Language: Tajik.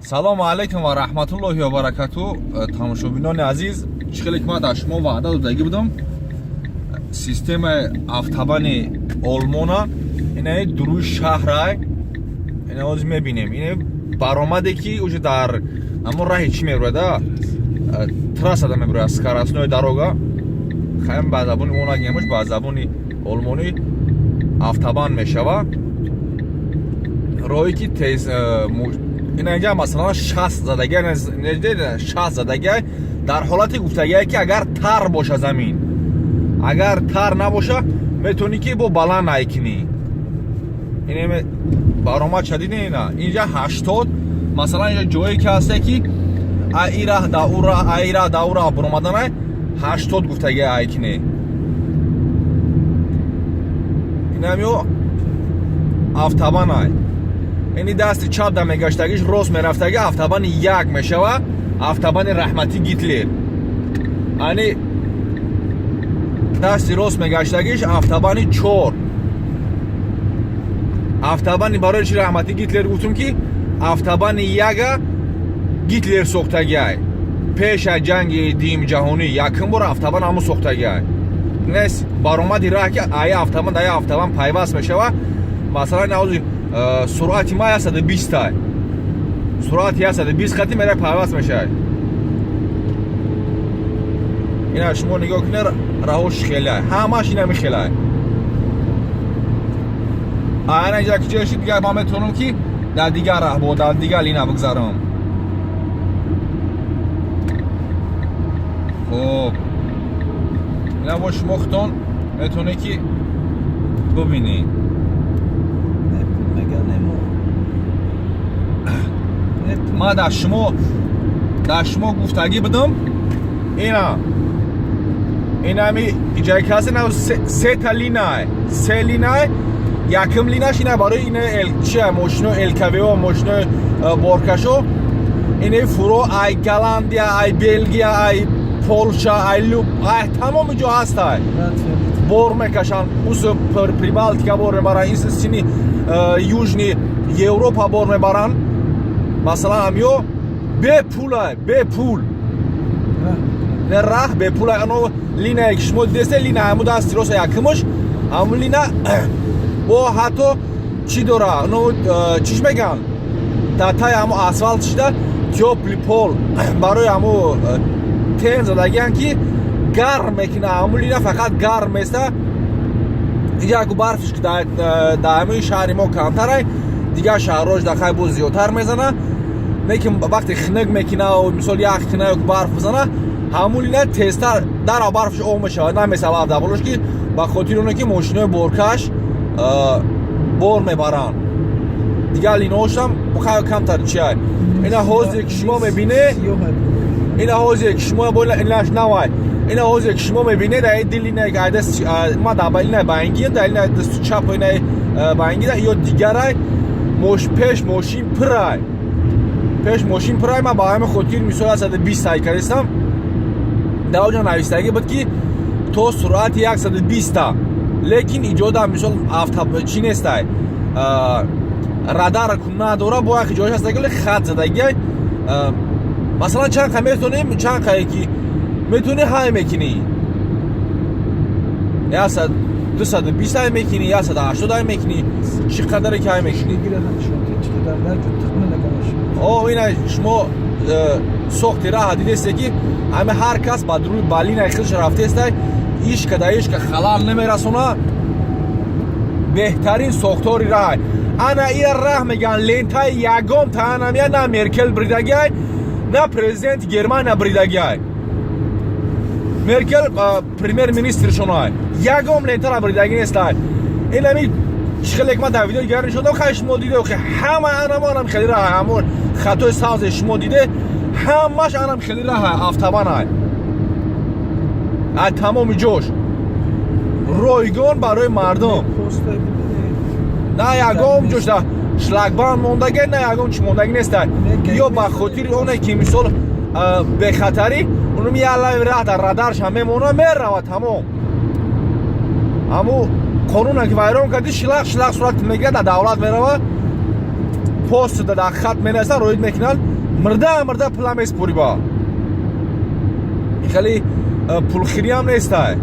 салому алайкум ва раҳматуллоҳи ва баракату. Тамошобинони азиз, чӣ ма дар шумо ваъда додагӣ будам. Системаи автобани олмона инаи дуруи шаҳрай ина ҳозир мебинем. Ина баромаде ки уже дар аммо раҳи чӣ мебурада? Трассада мебурад, скоростной дорога. Хаем ба забони мо нагемаш, ба забони олмонӣ автобан мешава. Роҳи ки тез ина инҷа масалан 60 задагӣ, 60 задагӣ дар ҳолати гуфтагие ки агар тар боша замин, агар тар набоша метавонӣ ки бо баланд айкинӣ. Ин баромад шадиде ина инҷа 80 масалан инҷа ҷое ки ҳасте ки аира даура баромаданай 80 гуфтагие айкине. Инамё автобанай ини дасти чап да мегаштагиш рост мерафтаги автобани 1 мешава, автобани раҳмати Гитлер. Ани дасти рост мегаштагиш автобани 4. автобани барои чи раҳмати Гитлер гуфтум ки автобани 1 Гитлер сохтагиай. Пеш аз ҷанги Дуюми ҷаҳонӣ якум бор автобан ҳамон сохтагиай. Нес баромади раҳ ки ай автобан да ай автобан пайваст мешава. Масалан ҳозир суръати ма 120 ай. Суръати 120 қати мера пайваст мешавад. Ина шумо нигоҳ кунед, раҳош хелай. Ҳамаш ина мехелай. Ана ҷа ки ҷоиши дигар ма метавонам ки дар дигар раҳ бо дар дигар лина бигзарам. Хуб. Ина бо шумо хутон метавонед ки бубинед. Ма дар шумо гуфтагӣ будам. Инами иҷаи касе на сета линай. Се линай. Якум линаш ина барои ина чи мошино ЛКВО, мошино боркашо. Ина фуро ай Голландия, ай Белгия, ай Полша, ай Люб, ай тамоми ҷо ҳастай. Бор мекашан. Ус Прибалтика бор мебаран, ин сини Южни Европа бор мебаран. Масалан амё бепулай, бепул. Не раҳ бепулай, ано линае ки шумо дидесте, лина ҳамун дасти рост якумаш, ҳамун лина бо ҳатто чӣ дора, ано чиш меган? Татаи ҳамун асфалт шида тёпли пол барои ҳамун тен задагиан ки гарм мекуна, ҳамун лина фақат гарм места. Дигар ку барфиш ки дар ҳамин шаҳри мо камтарай, дигар шаҳрҳош дахай бо зиёдтар мезана. Лекин вақте хунук мекуна, мисол як куна ё барф бизана, ҳамун лина тезтар даро барфш об мешавад, намесавад даволаш ки ба хотири оне ки мошинои боркаш бор мебаранд. Дигар линоҳошам бухай камтар чиай. Ина ҳозир ки шумо мебинед, ина ҳозир ки шумо бо инаш навай. Ина ҳозир ки шумо мебинед, ай дилина ки айдас ма да балина банги, да ина дасту чап ина банги да ё дигарай пеш мошин пирай. Пеш мошин пирай ма ба ҳамин хотир мисол 120 ай кардистам. Дар оҷа навистагӣ буд ки то суръати 120. Лекин иҷода мисол автобан чӣ нестай. Радар ку надора бо як ҷоиш ҳастаги хат задагиай. Масалан чанд қа метонем, чанд қае ки метони ҳай мекунӣ. 220 ай мекунӣ, 180 ай мекунӣ. Чӣ қадаре ки ҳай мекунӣ? О ина шумо сохти раҳ дидесте ки ҳама ҳар кас ба дуруи балинаи худаш рафтестай, ишка да ишка халал намерасона. беҳтарин сохтори раҳ. Ана ира раҳ меган лентаи ягон таънамия на Меркел бридагиай, на президенти Германия бридагиай. Меркел премьер-министршонай. Ягон лентара бридаги нестай. Инами чиқелек ма дар видео дигар нишондам, хай шумо диде ки ҳама анам хеле раҳ, ҳамон хатои савзе шумо диде, ҳамаш анам хеле раҳ автобанай. аз тамоми ҷош ройгон барои мардум. На ягон ҷош да шлагбанд мондаги, на ягон чӣ мондаги нестай. Ё ба хотири оне ки мисол бехатарӣ унум ялави раҳ дар радарш ҳам мемона, меравад тамом. Аммо қонуна ки вайрон карди шилақ сурат мегирад, дар давлат меравад. پست در خط میرسه روید میکنن مرده پول هم اسپوری با خیلی پول خیری هم نیسته